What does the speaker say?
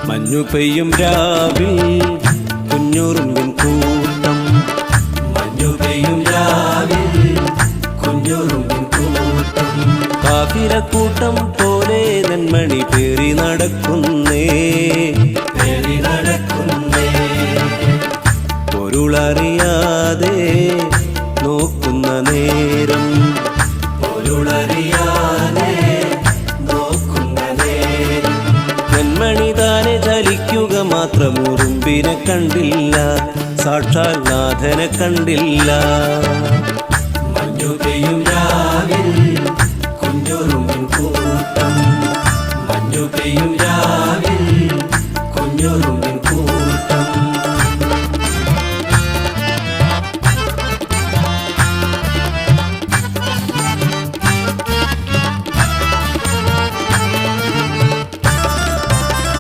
മഞ്ഞു പെയ്യും രാവിൽ കുഞ്ഞുറുമ്പിൻ കൂട്ടം. മഞ്ഞു പെയ്യും രാവിൽ കുഞ്ഞുറുമ്പിൻ കൂട്ടം. കാഫിലക്കൂട്ടം പോലെ നെന്മണി പേറി നടക്കുന്നേ, പേറി നടക്കുന്നേ. പൊരുളറിയാതെ നോക്കുന്ന നേരം, പൊരുളറിയാതെ നോക്കുന്ന നേരം. നെന്മണി താനെ ചലിക്കുക മാത്രം, ഉറുമ്പിനെ കണ്ടില്ല, സാക്ഷാൽ നാഥനെ കണ്ടില്ല. മഞ്ഞു പെയ്യും രാവിൽ കുഞ്ഞുറുമ്പിൻ കൂട്ടം. മഞ്ഞു പെയ്യും രാവിൽ